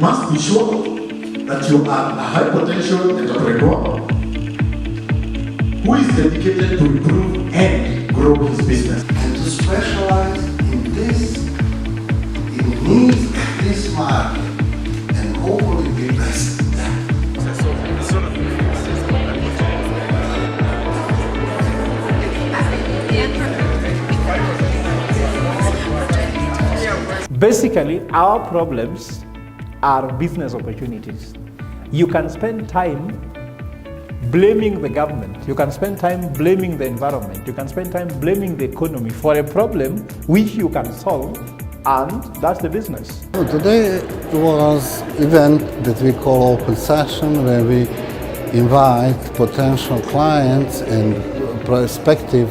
must be sure that you are a high potential entrepreneur who is dedicated to improve and grow his business. And to specialize in this, in needs this market, and hopefully be best in that. Basically, our problems are business opportunities. You can spend time blaming the government, you can spend time blaming the environment, you can spend time blaming the economy for a problem which you can solve, and that's the business. So today was an event that we call Open Session, where we invite potential clients and prospective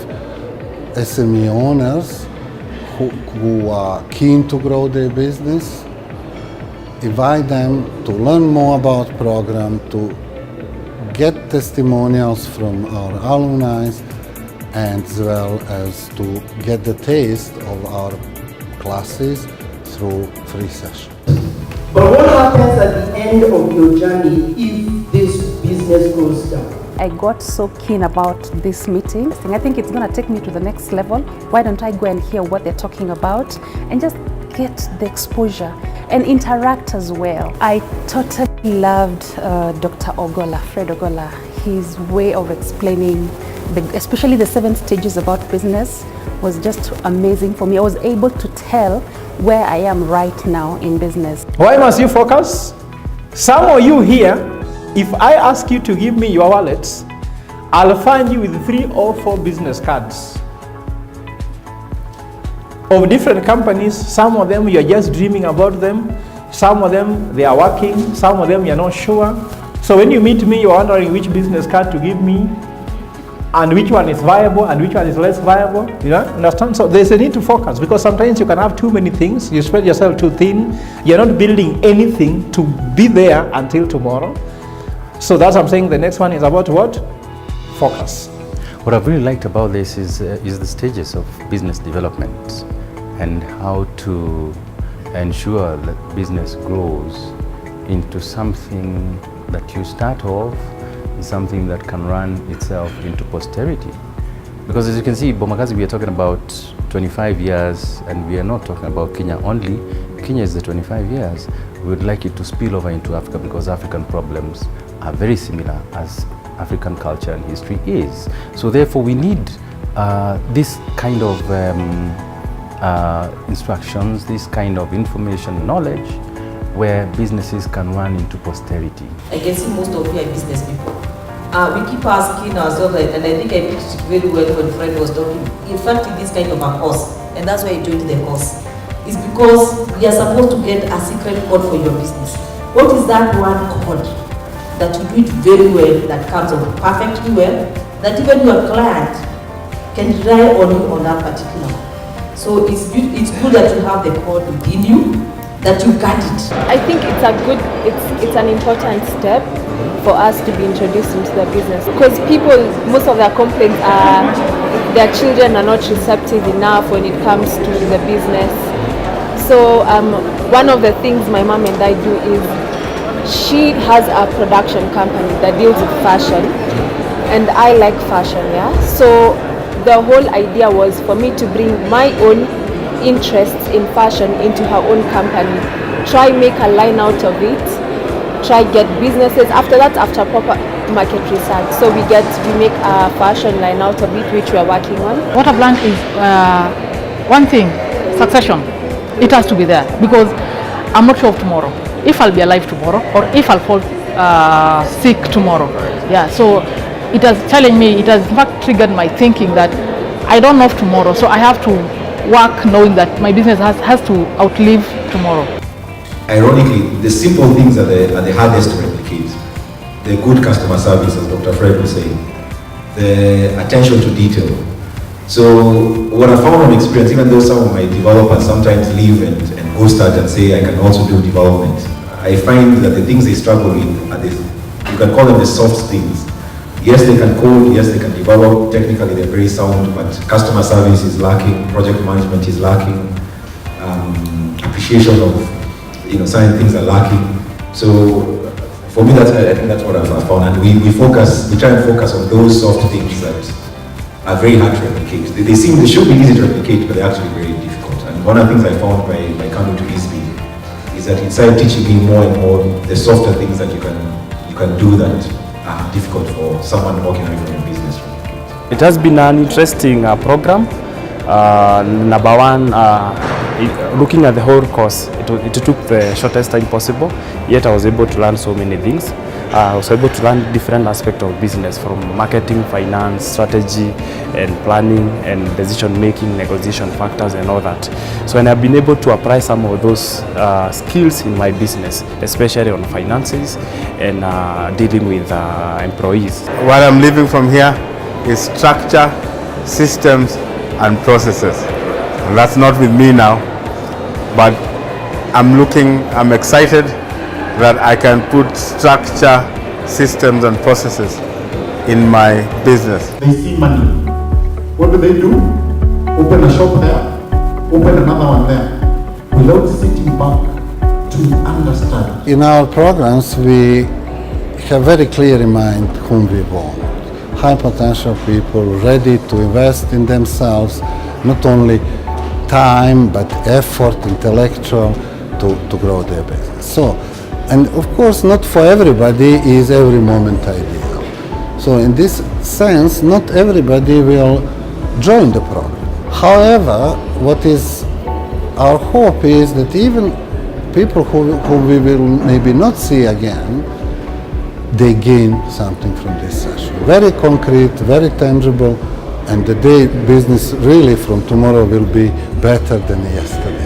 SME owners who are keen to grow their business, invite them to learn more about the program, to get testimonials from our alumni, and as well as to get the taste of our classes through free sessions. But what happens at the end of your journey if this business goes down? I got so keen about this meeting. I think it's going to take me to the next level. Why don't I go and hear what they're talking about and just get the exposure and interact as well. I totally loved Dr. Ogola, Fred Ogola. His way of explaining, especially the 7 stages about business, was just amazing for me. I was able to tell where I am right now in business. Why must you focus? Some of you here, if I ask you to give me your wallets, I'll find you with 3 or 4 business cards of different companies. Some of them you're just dreaming about them, some of them they are working, some of them you're not sure. So when you meet me, you're wondering which business card to give me and which one is viable and which one is less viable. You know, understand? So there's a need to focus, because sometimes you can have too many things, you spread yourself too thin, you're not building anything to be there until tomorrow. So that's what I'm saying. The next one is about what? Focus. What I've really liked about this is the stages of business development and how to ensure that business grows into something that you start off, something that can run itself into posterity. Because as you can see, Bomakazi, we are talking about 25 years, and we are not talking about Kenya only. Kenya is the 25 years. We would like it to spill over into Africa, because African problems are very similar as African culture and history is. So therefore we need this kind of instructions, this kind of information, knowledge, where businesses can run into posterity. I can see most of you are business people. We keep asking ourselves, and I think I picked it very well when Fred was talking. In fact, it is kind of a course, and that's why I joined the course. It's because we are supposed to get a secret code for your business. What is that one code that you do it very well, that comes out perfectly well, that even your client can rely on you on that particular one? So it's good that you have the code within you, that you got it. I think it's an important step for us to be introduced into the business, because people, most of their complaints are their children are not receptive enough when it comes to the business. So one of the things my mom and I do is, she has a production company that deals with fashion, and I like fashion, yeah. So the whole idea was for me to bring my own interests in fashion into her own company, try make a line out of it, try get businesses. After that, after proper market research, so we make a fashion line out of it, which we are working on. What I've learned is one thing: succession. It has to be there, because I'm not sure of tomorrow, if I'll be alive tomorrow, or if I'll fall sick tomorrow. Yeah, so it has challenged me. It has in fact triggered my thinking that I don't know of tomorrow, so I have to work knowing that my business has to outlive tomorrow. Ironically, the simple things are the hardest to replicate. The good customer service, as Dr. Fred was saying, the attention to detail. So what I found from experience, even though some of my developers sometimes leave and go start and say I can also do development, I find that the things they struggle with are this, you can call them the soft things. Yes, they can code, yes, they can develop, technically they're very sound, but customer service is lacking, project management is lacking, appreciation of certain things are lacking. So for me, I think that's what I've found, and we try and focus on those soft things that are very hard to replicate. They should be easy to replicate, but they're actually very difficult. And one of the things I found by coming to ISBI is that it started teaching me more and more the softer things that you can do that are difficult for someone walking away from a business. It has been an interesting program. Number one, looking at the whole course, it took the shortest time possible, yet I was able to learn so many things. I was able to learn different aspects of business, from marketing, finance, strategy, and planning, and decision making, negotiation factors, and all that. So, and I've been able to apply some of those skills in my business, especially on finances and dealing with employees. What I'm leaving from here is structure, systems, and processes. And that's not with me now, but I'm excited that I can put structure, systems, and processes in my business. They see money. What do? Open a shop there, open another one there, without sitting back to understand. In our programs, we have very clear in mind whom we want. High potential people ready to invest in themselves, not only time but effort, intellectual, to grow their business. So, and of course not for everybody is every moment ideal. So in this sense, not everybody will join the program. However, what is our hope is that even people who we will maybe not see again, they gain something from this session. Very concrete, very tangible, and the day business really from tomorrow will be better than yesterday.